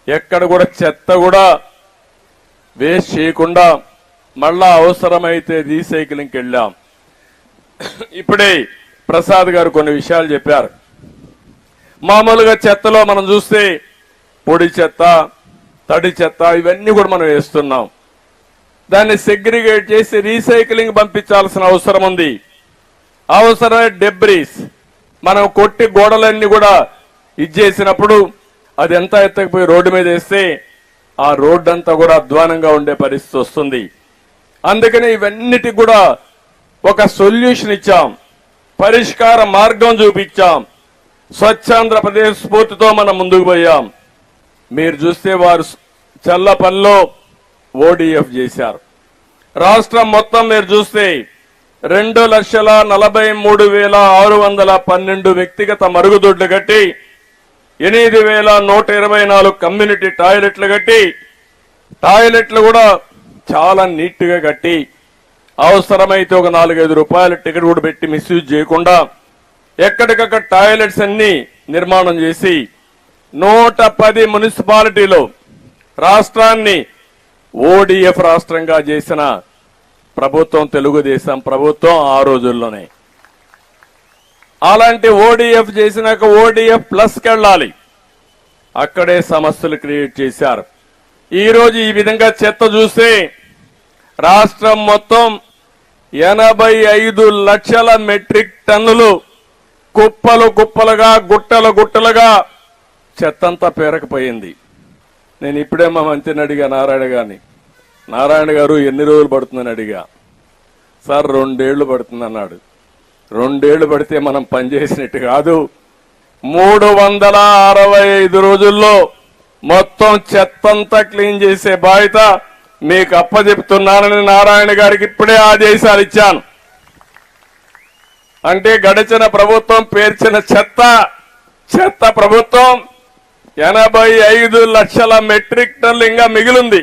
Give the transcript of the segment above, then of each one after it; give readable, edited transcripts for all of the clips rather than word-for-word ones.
ఎక్కడ కూడా చెత్త కూడా వేస్ట్ చేయకుండా మళ్ళా అవసరమైతే రీసైక్లింగ్కి వెళ్ళాం. ఇప్పుడే ప్రసాద్ గారు కొన్ని విషయాలు చెప్పారు. మామూలుగా చెత్తలో మనం చూస్తే పొడి చెత్త, తడి చెత్త ఇవన్నీ కూడా మనం వేస్తున్నాం. దాన్ని సెగ్రిగేట్ చేసి రీసైక్లింగ్ పంపించాల్సిన అవసరం ఉంది. అవసరమైన డెబ్రీస్ మనం కొట్టి గోడలన్నీ కూడా ఇచ్చేసినప్పుడు అది ఎంత ఎత్తకపోయి రోడ్డు మీద వేస్తే ఆ రోడ్డు అంతా కూడా అధ్వానంగా ఉండే పరిస్థితి వస్తుంది. అందుకని ఇవన్నిటికి కూడా ఒక సొల్యూషన్ ఇచ్చాం, పరిష్కార మార్గం చూపించాం. స్వచ్ఛాంధ్రప్రదేశ్ స్ఫూర్తితో మనం ముందుకు పోయాం. మీరు చూస్తే వారు చల్లపల్లిలో ఓడిఎఫ్ చేశారు. రాష్ట్రం మొత్తం మీరు చూస్తే 2,43,612 వ్యక్తిగత మరుగుదొడ్లు కట్టి 8,124 కమ్యూనిటీ టాయిలెట్లు కట్టి టాయిలెట్లు కూడా చాలా నీట్ గా కట్టి అవసరమైతే ఒక 4-5 రూపాయల టికెట్ కూడా పెట్టి మిస్యూజ్ చేయకుండా ఎక్కడికక్కడ టాయిలెట్స్ అన్ని నిర్మాణం చేసి 110 మున్సిపాలిటీలో రాష్ట్రాన్ని ఓడిఎఫ్ రాష్ట్రంగా చేసిన ప్రభుత్వం తెలుగుదేశం ప్రభుత్వం ఆ రోజుల్లోనే. అలాంటి ఓడిఎఫ్ చేసినాక ఓడిఎఫ్ ప్లస్కి వెళ్ళాలి. అక్కడే సమస్యలు క్రియేట్ చేశారు. ఈ రోజు ఈ విధంగా చెత్త చూస్తే రాష్ట్రం మొత్తం 85 లక్షల మెట్రిక్ టన్నులు కుప్పలు కుప్పలుగా గుట్టలు గుట్టలుగా చెత్తంతా పేరకపోయింది. నేను ఇప్పుడే మా మంత్రిని అడిగా, నారాయణ గారు ఎన్ని రోజులు పడుతుందని అడిగా. సార్ 2 ఏళ్లు పడుతుంది అన్నాడు. 2 ఏళ్లు పడితే మనం పనిచేసినట్టు కాదు. 365 రోజుల్లో మొత్తం చెత్తంతా క్లీన్ చేసే బాధ్యత మీకు అప్పచెప్తున్నానని నారాయణ గారికి ఇప్పుడే ఆదేశాలు ఇచ్చాను. అంటే గడిచిన ప్రభుత్వం పేర్చిన చెత్త ప్రభుత్వం 85 లక్షల మెట్రిక్ టన్నులు ఇంకా మిగిలింది.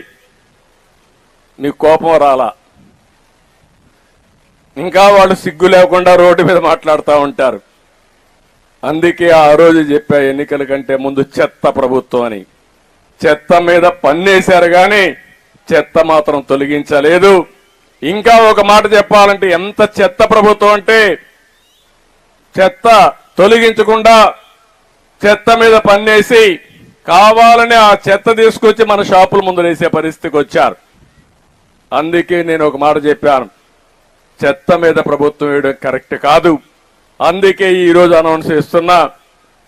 మీకు కోపం రాలా? ఇంకా వాళ్ళు సిగ్గు లేకుండా రోడ్డు మీద మాట్లాడుతూ ఉంటారు. అందుకే ఆ రోజు చెప్పా, ఎన్నికల కంటే ముందు చెత్త ప్రభుత్వం అని. చెత్త మీద పన్నేశారు కానీ చెత్త మాత్రం తొలగించలేదు. ఇంకా ఒక మాట చెప్పాలంటే ఎంత చెత్త ప్రభుత్వం అంటే చెత్త తొలగించకుండా చెత్త మీద పన్నేసి కావాలని ఆ చెత్త తీసుకొచ్చి మన షాపుల ముందు వేసే పరిస్థితికి వచ్చారు. అందుకే నేను ఒక మాట చెప్పాను, చెత్త మీద ప్రభుత్వం వేయడం కరెక్ట్ కాదు. అందుకే ఈ రోజు అనౌన్స్ చేస్తున్నా,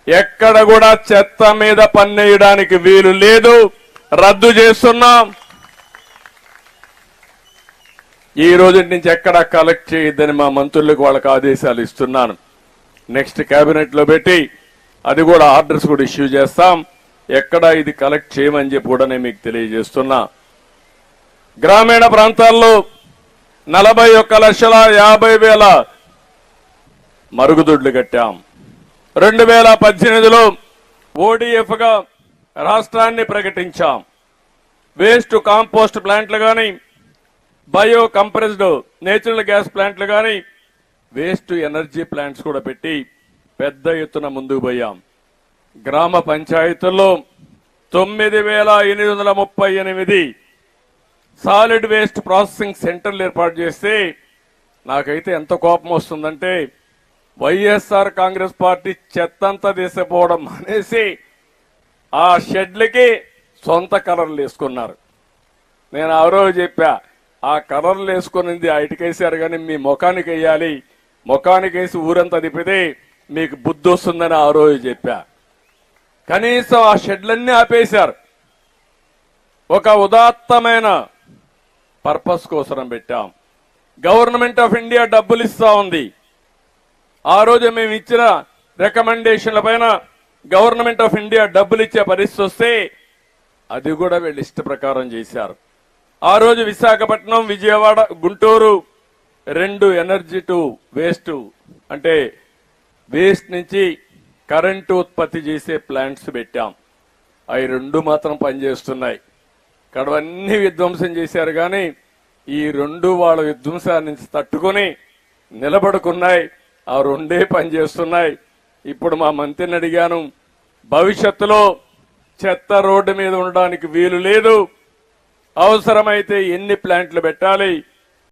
ఎక్కడ కూడా చెత్త మీద పన్నేయడానికి వీలు లేదు, రద్దు చేస్తున్నాం. ఈ రోజు నుంచి ఎక్కడ కలెక్ట్ చేయొద్దని మా మంత్రులకు వాళ్ళకి ఆదేశాలు ఇస్తున్నాను. నెక్స్ట్ కేబినెట్ లో పెట్టి అది కూడా ఆర్డర్స్ కూడా ఇష్యూ చేస్తాం. ఎక్కడ ఇది కలెక్ట్ చేయమని చెప్పి కూడా నేను మీకు తెలియజేస్తున్నా. గ్రామీణ ప్రాంతాల్లో 41,50,000 మరుగుదొడ్లు కట్టాం. 2018లో ఓడిఎఫ్ గా రాష్ట్రాన్ని ప్రకటించాం. వేస్ట్ కాంపోస్ట్ ప్లాంట్లు గాని, బయో కంప్రెస్డ్ నేచురల్ గ్యాస్ ప్లాంట్లు గాని, వేస్ట్ ఎనర్జీ ప్లాంట్స్ కూడా పెట్టి పెద్ద ఎత్తున ముందుకు పోయాం. గ్రామ పంచాయతీల్లో 9,838 సాలిడ్ వేస్ట్ ప్రాసెసింగ్ సెంటర్లు ఏర్పాటు చేస్తే నాకైతే ఎంత కోపం వస్తుందంటే వైఎస్ఆర్ కాంగ్రెస్ పార్టీ చెత్తంతా తీసిపోవడం అనేసి ఆ షెడ్లకి సొంత కలర్లు వేసుకున్నారు. నేను ఆ రోజు చెప్పా, ఆ కలర్లు వేసుకునింది ఆ ఇటుకేసారు కానీ మీ ముఖానికి వేయాలి, ముఖానికి వేసి ఊరంతా తిప్పితే మీకు బుద్ధి వస్తుందని ఆ రోజు చెప్పా. కనీసం ఆ షెడ్లన్నీ ఆపేశారు. ఒక ఉదాత్తమైన పర్పస్ కోసం పెట్టాం. గవర్నమెంట్ ఆఫ్ ఇండియా డబ్బులు ఇస్తా ఉంది. ఆ రోజు మేము ఇచ్చిన రికమెండేషన్ల పైన గవర్నమెంట్ ఆఫ్ ఇండియా డబ్బులు ఇచ్చే పరిస్థితి వస్తే అది కూడా వీళ్ళు ఇష్ట ప్రకారం చేశారు. ఆ రోజు Visakhapatnam, Vijayawada, Guntur 2 energy to waste అంటే వేస్ట్ నుంచి కరెంటు ఉత్పత్తి చేసే ప్లాంట్స్ పెట్టాం. అవి 2 మాత్రం పనిచేస్తున్నాయి. కడవన్నీ విధ్వంసం చేశారు కానీ ఈ 2 వాళ్ళ విధ్వంసాన్ని నుంచి తట్టుకొని నిలబడుకున్నాయి. ఆ 2 పనిచేస్తున్నాయి. ఇప్పుడు మా మంత్రిని అడిగాను, భవిష్యత్తులో చెత్త రోడ్డు మీద ఉండడానికి వీలు లేదు. అవసరమైతే ఎన్ని ప్లాంట్లు పెట్టాలి,